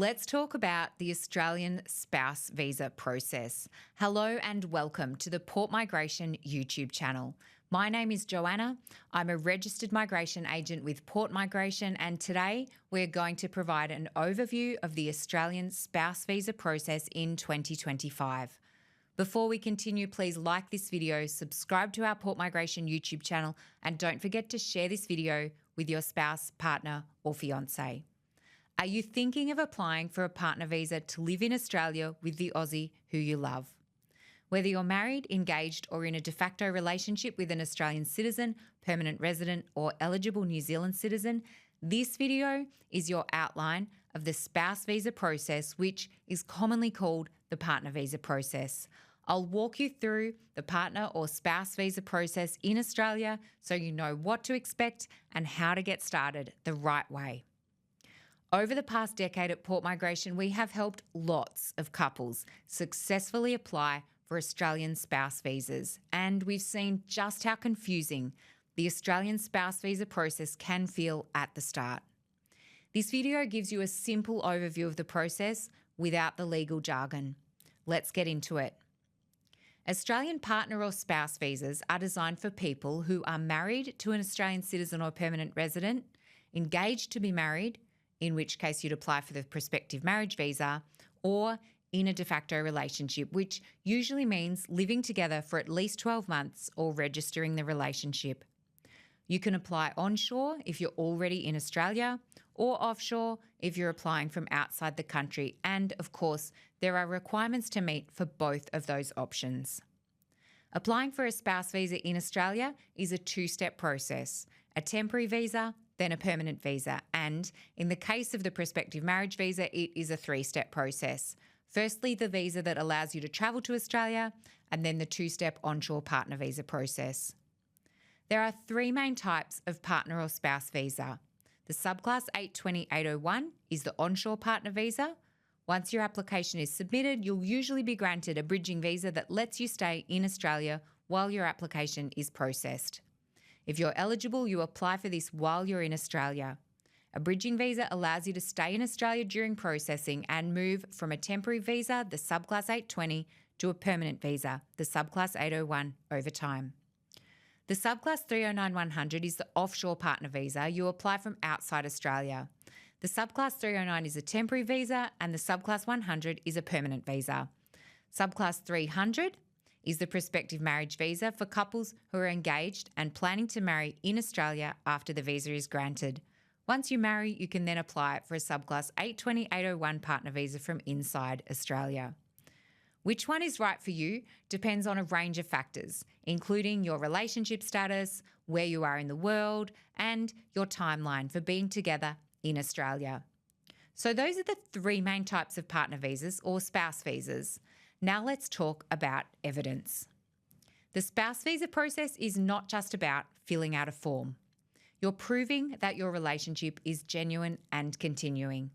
Let's talk about the Australian spouse visa process. Hello and welcome to the Port Migration YouTube channel. My name is Joanna. I'm a registered migration agent with Port Migration, and today we're going to provide an overview of the Australian spouse visa process in 2025. Before we continue, please like this video, subscribe to our Port Migration YouTube channel, and don't forget to share this video with your spouse, partner, or fiance. Are you thinking of applying for a partner visa to live in Australia with the Aussie who you love? Whether you're married, engaged, or in a de facto relationship with an Australian citizen, permanent resident, or eligible New Zealand citizen, this video is your outline of the spouse visa process, which is commonly called the partner visa process. I'll walk you through the partner or spouse visa process in Australia so you know what to expect and how to get started the right way. Over the past decade at Port Migration, we have helped lots of couples successfully apply for Australian spouse visas, and we've seen just how confusing the Australian spouse visa process can feel at the start. This video gives you a simple overview of the process without the legal jargon. Let's get into it. Australian partner or spouse visas are designed for people who are married to an Australian citizen or permanent resident, engaged to be married, in which case you'd apply for the prospective marriage visa, or in a de facto relationship, which usually means living together for at least 12 months or registering the relationship. You can apply onshore if you're already in Australia, or offshore if you're applying from outside the country. And of course, there are requirements to meet for both of those options. Applying for a spouse visa in Australia is a two-step process: a temporary visa, then a permanent visa. And in the case of the prospective marriage visa, it is a three-step process. Firstly, the visa that allows you to travel to Australia, and then the two-step onshore partner visa process. There are three main types of partner or spouse visa. The subclass 820-801 is the onshore partner visa. Once your application is submitted, you'll usually be granted a bridging visa that lets you stay in Australia while your application is processed. If you're eligible, you apply for this while you're in Australia. A bridging visa allows you to stay in Australia during processing and move from a temporary visa, the subclass 820, to a permanent visa, the subclass 801, over time. The subclass 309-100 is the offshore partner visa. You apply from outside Australia. The subclass 309 is a temporary visa, and the subclass 100 is a permanent visa. Subclass 300 is the prospective marriage visa for couples who are engaged and planning to marry in Australia after the visa is granted. Once you marry, you can then apply for a subclass 820-801 partner visa from inside Australia. Which one is right for you depends on a range of factors, including your relationship status, where you are in the world, and your timeline for being together in Australia. So those are the three main types of partner visas or spouse visas. Now let's talk about evidence. The spouse visa process is not just about filling out a form. You're proving that your relationship is genuine and continuing.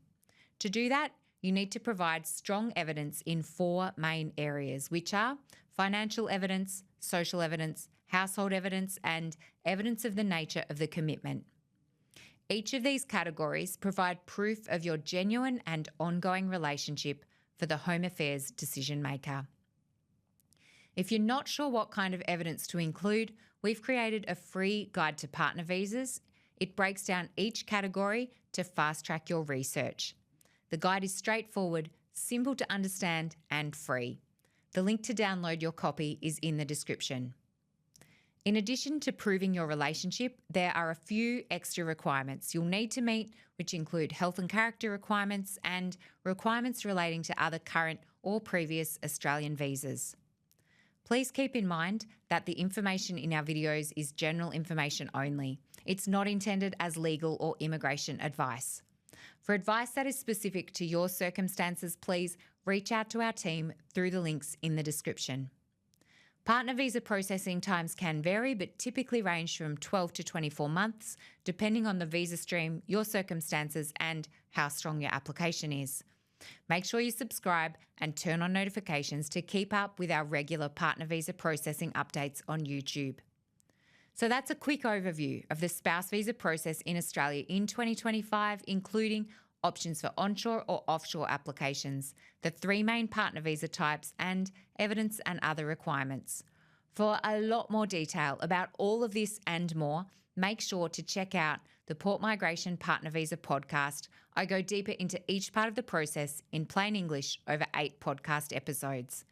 To do that, you need to provide strong evidence in four main areas, which are financial evidence, social evidence, household evidence, and evidence of the nature of the commitment. Each of these categories provide proof of your genuine and ongoing relationship for the Home Affairs decision maker. If you're not sure what kind of evidence to include, we've created a free guide to partner visas. It breaks down each category to fast-track your research. The guide is straightforward, simple to understand, and free. The link to download your copy is in the description. In addition to proving your relationship, there are a few extra requirements you'll need to meet, which include health and character requirements and requirements relating to other current or previous Australian visas. Please keep in mind that the information in our videos is general information only. It's not intended as legal or immigration advice. For advice that is specific to your circumstances, please reach out to our team through the links in the description. Partner visa processing times can vary, but typically range from 12 to 24 months, depending on the visa stream, your circumstances, and how strong your application is. Make sure you subscribe and turn on notifications to keep up with our regular partner visa processing updates on YouTube. So that's a quick overview of the spouse visa process in Australia in 2025, including options for onshore or offshore applications, the 3 main partner visa types, and evidence and other requirements. For a lot more detail about all of this and more, make sure to check out the Port Migration Partner Visa podcast. I go deeper into each part of the process in plain English over 8 podcast episodes.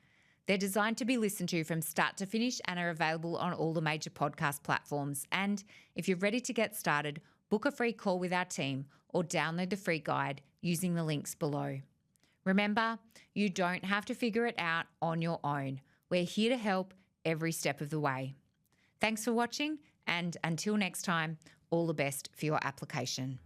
They're designed to be listened to from start to finish and are available on all the major podcast platforms. And if you're ready to get started, book a free call with our team or download the free guide using the links below. Remember, you don't have to figure it out on your own. We're here to help every step of the way. Thanks for watching, and until next time, all the best for your application.